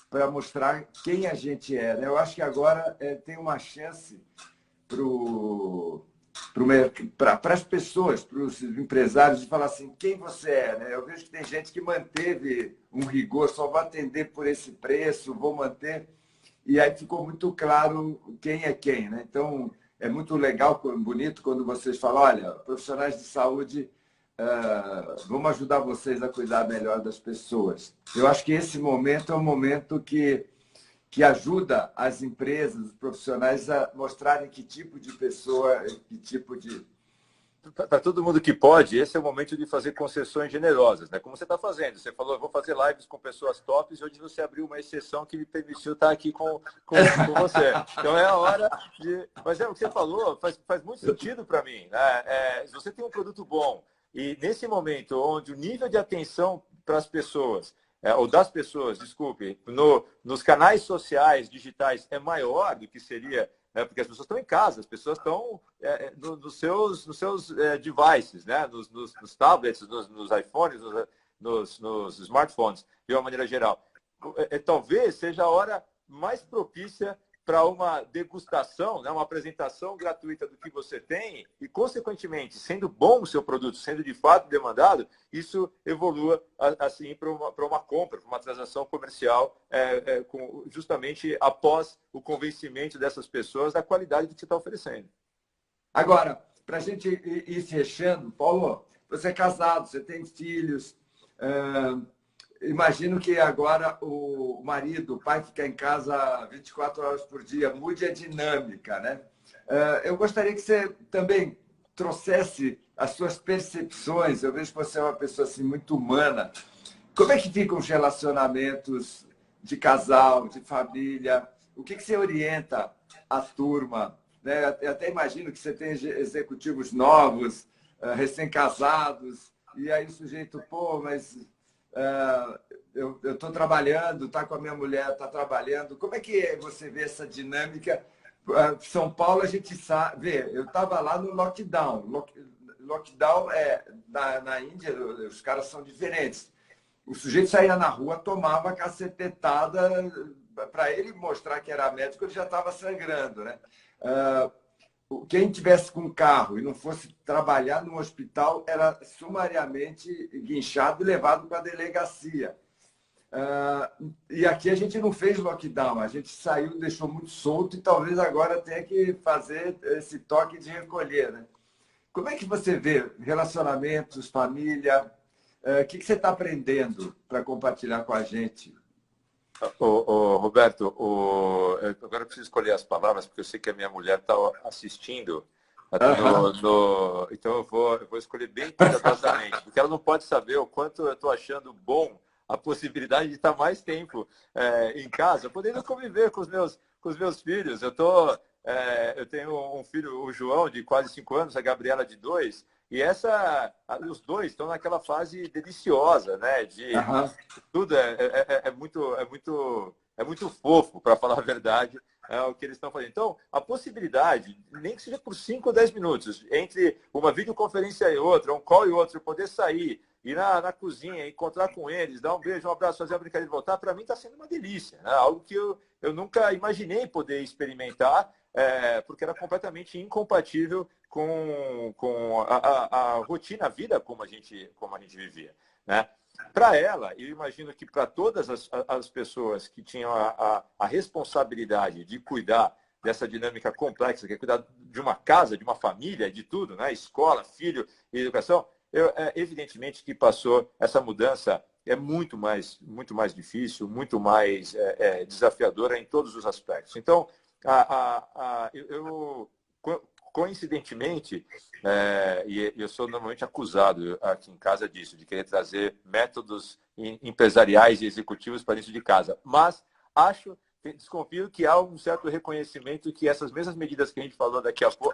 para mostrar quem a gente é. Né? Eu acho que agora tem uma chance para as pessoas, para os empresários, de falar assim, quem você é. Né? Eu vejo que tem gente que manteve um rigor, só vou atender por esse preço, vou manter. E aí ficou muito claro quem é quem. Né? Então, é muito legal, bonito, quando vocês falam, olha, profissionais de saúde, vamos ajudar vocês a cuidar melhor das pessoas. Eu acho que esse momento é um momento que ajuda as empresas, os profissionais a mostrarem que tipo de pessoa, que tipo de... Para todo mundo que pode, esse é o momento de fazer concessões generosas, né? Como você está fazendo. Você falou, eu vou fazer lives com pessoas tops, e hoje você abriu uma exceção que me permitiu estar aqui com você. Então é a hora de... Mas o que você falou faz muito sentido para mim. Né? Se você tem um produto bom, e nesse momento onde o nível de atenção para as pessoas, ou das pessoas, desculpe, nos canais sociais, digitais, é maior do que seria, né? Porque as pessoas estão em casa, as pessoas estão nos seus devices, né? Nos tablets, nos iPhones, nos smartphones, de uma maneira geral. Talvez seja a hora mais propícia para uma degustação, né, uma apresentação gratuita do que você tem e, consequentemente, sendo bom o seu produto, sendo de fato demandado, isso evolua assim para uma compra, para uma transação comercial, justamente após o convencimento dessas pessoas da qualidade do que você está oferecendo. Agora, para a gente ir se fechando, Paulo, você é casado, você tem filhos. Imagino que agora o marido, o pai fica em casa 24 horas por dia, mude a dinâmica, né? Eu gostaria que você também trouxesse as suas percepções. Eu vejo que você é uma pessoa assim, muito humana. Como é que ficam os relacionamentos de casal, de família? O que você orienta a turma? Né? Eu até imagino que você tem executivos novos, recém-casados, e aí o sujeito, pô, mas eu estou trabalhando, está com a minha mulher, está trabalhando. Como é que você vê essa dinâmica? São Paulo, a gente sabe, eu estava lá no lockdown. Lockdown na Índia, os caras são diferentes. O sujeito saía na rua, tomava cacetetada, para ele mostrar que era médico, ele já estava sangrando, né? Quem tivesse com carro e não fosse trabalhar no hospital era sumariamente guinchado e levado para a delegacia. E aqui a gente não fez lockdown, a gente saiu, deixou muito solto e talvez agora tenha que fazer esse toque de recolher, né? Como é que você vê relacionamentos, família? O que você está aprendendo para compartilhar com a gente? Roberto, agora eu preciso escolher as palavras, porque eu sei que a minha mulher está assistindo. Então eu vou escolher bem cuidadosamente, porque ela não pode saber o quanto eu estou achando bom a possibilidade de estar mais tempo em casa, podendo conviver com os meus filhos. Eu tenho um filho, o João, de quase 5 anos, a Gabriela, de 2, e os dois estão naquela fase deliciosa, né? Tudo é muito fofo, para falar a verdade, o que eles estão fazendo. Então, a possibilidade, nem que seja por 5 ou 10 minutos, entre uma videoconferência e outra, um call e outro, poder sair, ir na cozinha, encontrar com eles, dar um beijo, um abraço, fazer a brincadeira e voltar, para mim está sendo uma delícia, né? Algo que eu nunca imaginei poder experimentar, porque era completamente incompatível com a rotina, a vida como a gente vivia, né? Para ela, eu imagino que para todas as pessoas que tinham a responsabilidade de cuidar dessa dinâmica complexa, que é cuidar de uma casa, de uma família, de tudo, né? Escola, filho e educação, evidentemente que passou essa mudança muito mais difícil, muito mais desafiadora em todos os aspectos. Então, coincidentemente, e eu sou normalmente acusado aqui em casa disso, de querer trazer métodos empresariais e executivos para dentro de casa. Mas desconfio que há um certo reconhecimento que essas mesmas medidas que a gente falou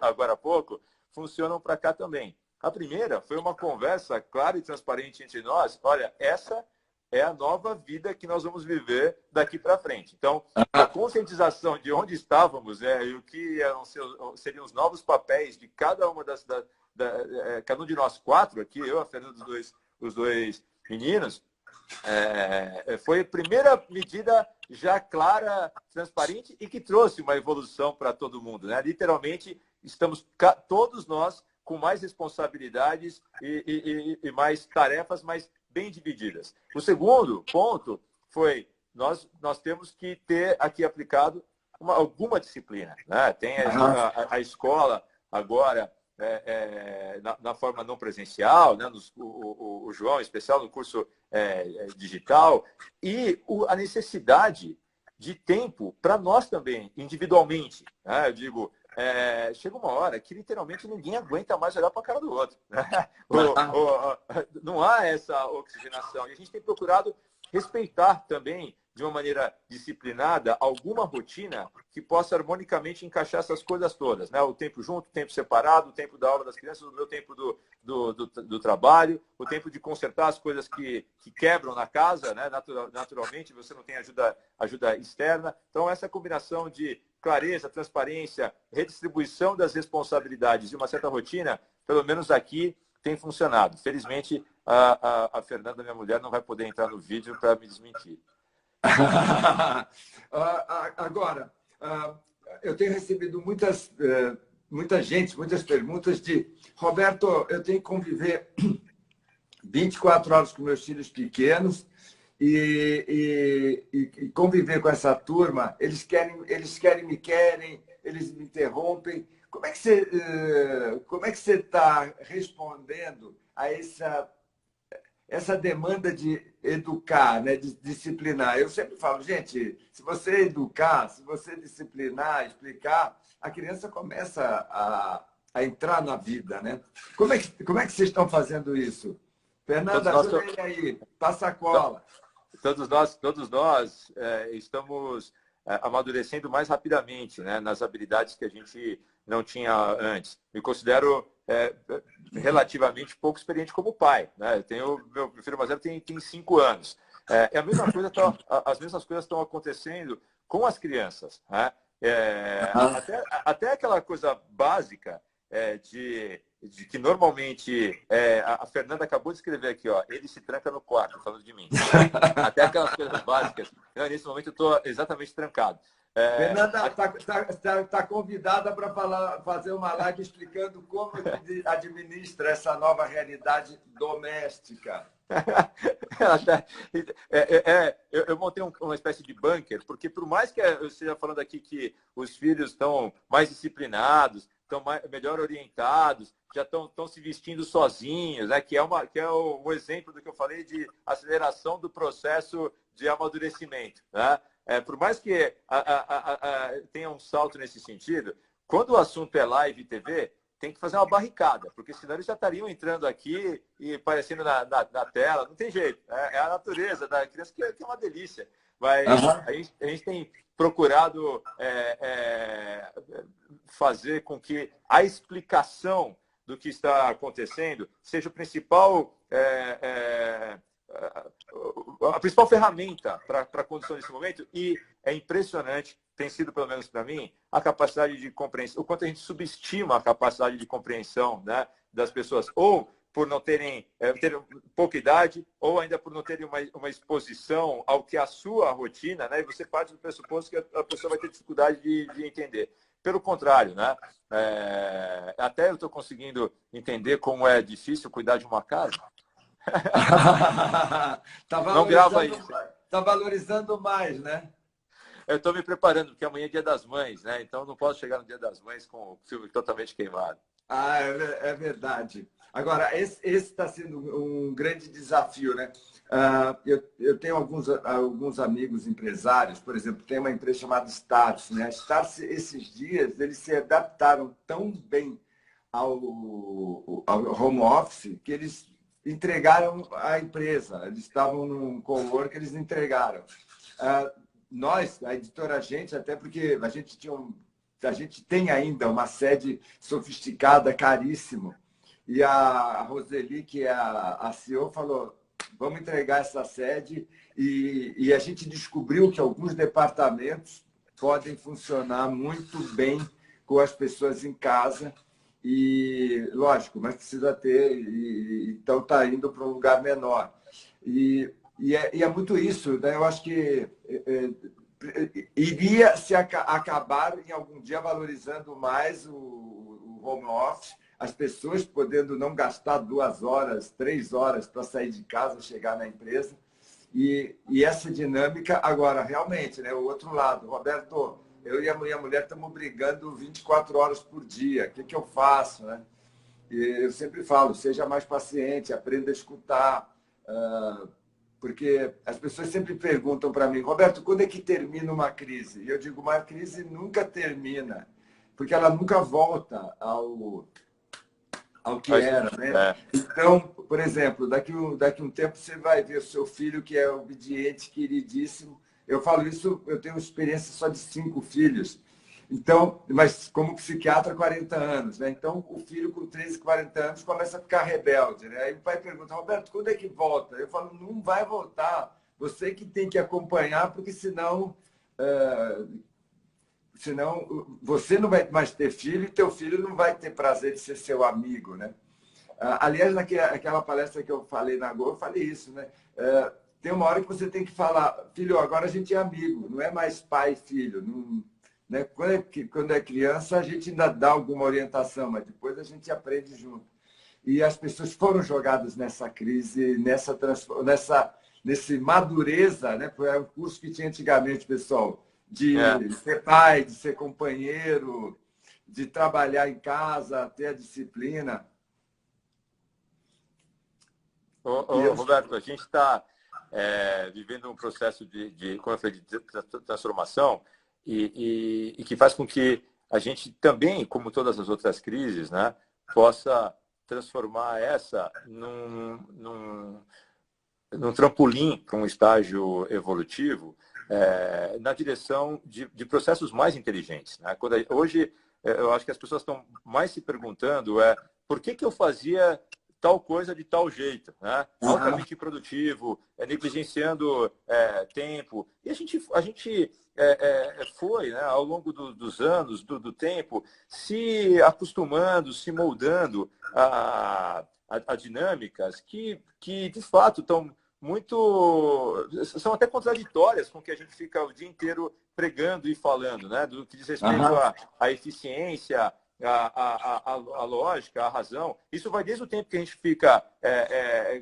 agora há pouco funcionam para cá também. A primeira foi uma conversa clara e transparente entre nós. Olha, essa é a nova vida que nós vamos viver daqui para frente. Então, a conscientização de onde estávamos, e o que seriam os novos papéis de cada uma cada um de nós 4 aqui, eu, a Fernanda, os dois meninos, foi a primeira medida já clara, transparente e que trouxe uma evolução para todo mundo, né? Literalmente, estamos todos nós com mais responsabilidades e mais tarefas, mas bem divididas. O segundo ponto foi, nós temos que ter aqui aplicado alguma disciplina, né? Tem a escola agora na forma não presencial, né? O João, em especial, no curso digital, e a necessidade de tempo para nós também, individualmente, né? Eu digo, chega uma hora que literalmente ninguém aguenta mais olhar para a cara do outro, né? Não há essa oxigenação. E a gente tem procurado respeitar também, de uma maneira disciplinada, alguma rotina que possa harmonicamente encaixar essas coisas todas, né? O tempo junto, o tempo separado, o tempo da aula das crianças, o meu tempo do trabalho, o tempo de consertar as coisas que quebram na casa, né? Naturalmente, você não tem ajuda externa. Então, essa combinação de clareza, transparência, redistribuição das responsabilidades e uma certa rotina, pelo menos aqui, tem funcionado. Felizmente, a Fernanda, minha mulher, não vai poder entrar no vídeo para me desmentir. Agora, ah, eu tenho recebido muitas perguntas de Roberto, eu tenho que conviver 24 horas com meus filhos pequenos e conviver com essa turma, eles me interrompem. Como é que você está respondendo a essa demanda de educar, né, de disciplinar? Eu sempre falo, gente, se você educar, se você disciplinar, explicar, a criança começa a entrar na vida, né? Como é que vocês estão fazendo isso? Todos Fernanda, nós, ajuda ele aí, passa a cola. todos nós estamos amadurecendo mais rapidamente, né, nas habilidades que a gente não tinha antes. Me considero relativamente pouco experiente como pai, né? Meu filho mais velho tem 5 anos. A mesma coisa as mesmas coisas estão acontecendo com as crianças, né? Até aquela coisa básica de que normalmente a Fernanda acabou de escrever aqui, ó, ele se tranca no quarto, falando de mim. Até aquelas coisas básicas. Nesse momento eu estou exatamente trancado. Fernanda está convidada para fazer uma live explicando como administra essa nova realidade doméstica. Eu montei uma espécie de bunker, porque por mais que eu esteja falando aqui que os filhos estão mais disciplinados, estão melhor orientados, já estão se vestindo sozinhos, né? que é o exemplo do que eu falei de aceleração do processo de amadurecimento. Né? Por mais que tenha um salto nesse sentido, quando o assunto é live e TV, tem que fazer uma barricada, porque senão eles já estariam entrando aqui e aparecendo na tela. Não tem jeito. É a natureza da criança que é uma delícia. Mas a gente tem procurado fazer com que a explicação do que está acontecendo seja o principal, a principal ferramenta para a condução desse momento. E é impressionante, tem sido, pelo menos para mim, a capacidade de compreensão, o quanto a gente subestima a capacidade de compreensão, né, das pessoas, ou por não terem pouca idade, ou ainda por não terem uma exposição ao que é a sua rotina, né, e você parte do pressuposto que a pessoa vai ter dificuldade de entender. Pelo contrário, né, até eu estou conseguindo entender como é difícil cuidar de uma casa. Não grava isso. Está valorizando mais, né? Eu estou me preparando, porque amanhã é Dia das Mães, né? Então não posso chegar no Dia das Mães com o filme totalmente queimado. É verdade. Agora, esse está sendo um grande desafio, né? Eu tenho alguns amigos empresários, por exemplo, tem uma empresa chamada Stars, né? A Stars, esses dias, eles se adaptaram tão bem ao home office que eles entregaram a empresa. Eles estavam num cowork, eles entregaram. Nós, a editora Gente, até porque a gente tem ainda uma sede sofisticada, caríssima. E a Roseli, que é a CEO, falou, vamos entregar essa sede. E a gente descobriu que alguns departamentos podem funcionar muito bem com as pessoas em casa. E, lógico, mas precisa ter, então está indo para um lugar menor. E é muito isso, né? Eu acho que iria se acabar em algum dia valorizando mais o home office, as pessoas podendo não gastar 2 horas, 3 horas para sair de casa, chegar na empresa. E essa dinâmica, agora, realmente, né? O outro lado, Roberto, eu e a minha mulher estamos brigando 24 horas por dia. O que eu faço, né? E eu sempre falo, seja mais paciente, aprenda a escutar. Porque as pessoas sempre perguntam para mim, Roberto, quando é que termina uma crise? E eu digo, uma crise nunca termina, porque ela nunca volta ao que era, né? Então, por exemplo, daqui um tempo você vai ver o seu filho que é obediente, queridíssimo. Eu falo isso, eu tenho experiência só de 5 filhos. Então, mas como psiquiatra, 40 anos, né? Então, o filho com 13, 40 anos começa a ficar rebelde, né? Aí o pai pergunta, Roberto, quando é que volta? Eu falo, não vai voltar. Você que tem que acompanhar, porque senão você não vai mais ter filho e teu filho não vai ter prazer de ser seu amigo, né? Aliás, naquela palestra que eu falei na Go, eu falei isso, né? Tem uma hora que você tem que falar, filho, agora a gente é amigo, não é mais pai e filho. né? Quando é criança, a gente ainda dá alguma orientação, mas depois a gente aprende junto. E as pessoas foram jogadas nessa crise, nesse madureza, né? Foi um curso que tinha antigamente, pessoal, É. de ser pai, de ser companheiro, de trabalhar em casa, ter a disciplina. E eu, Roberto, a gente está vivendo um processo como eu falei, de transformação e que faz com que a gente também, como todas as outras crises, né, possa transformar essa num trampolim para um estágio evolutivo na direção de processos mais inteligentes. Né? Hoje, eu acho que as pessoas estão mais se perguntando por que eu fazia tal coisa de tal jeito, né? Altamente improdutivo, negligenciando tempo. E a gente foi, né, ao longo dos anos, do tempo, se acostumando, se moldando a dinâmicas que, de fato, estão são até contraditórias com o que a gente fica o dia inteiro pregando e falando, né? Do que diz respeito à eficiência, a lógica, a razão. Isso vai desde o tempo que a gente fica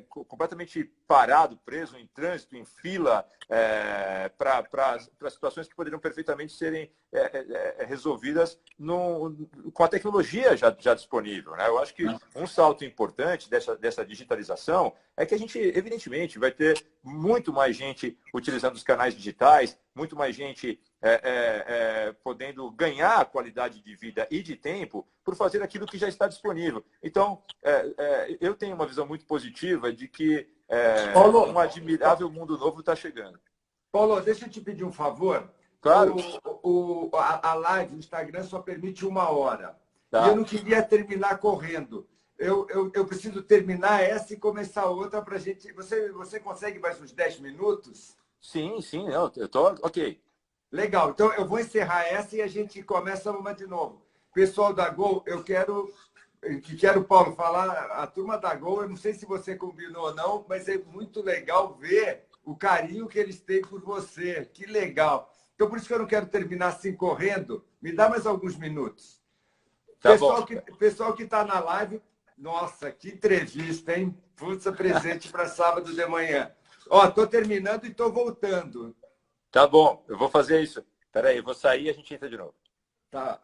completamente parado, preso em trânsito, em fila, para situações que poderiam perfeitamente serem resolvidas com a tecnologia já disponível. Né? Eu acho que um salto importante dessa digitalização é que a gente, evidentemente, vai ter muito mais gente utilizando os canais digitais, muito mais gente podendo ganhar qualidade de vida e de tempo por fazer aquilo que já está disponível. Então, eu tenho uma visão muito positiva de que Paulo, um admirável mundo novo está chegando. Paulo, deixa eu te pedir um favor. Claro. A live, o Instagram só permite 1 hora. Tá. E eu não queria terminar correndo. Eu preciso terminar essa e começar outra para a gente. Você consegue mais uns 10 minutos? Sim, eu estou ok. Legal. Então, eu vou encerrar essa e a gente começa uma de novo. Pessoal da Gol, eu quero, Paulo, falar. A turma da Gol, eu não sei se você combinou ou não, mas é muito legal ver o carinho que eles têm por você. Que legal. Então, por isso que eu não quero terminar assim correndo. Me dá mais alguns minutos. Tá Pessoal que está na live, nossa, que entrevista, hein? Putz, presente para sábado de manhã. Ó, estou terminando e estou voltando. Tá bom, eu vou fazer isso. Espera aí, eu vou sair e a gente entra de novo. Tá.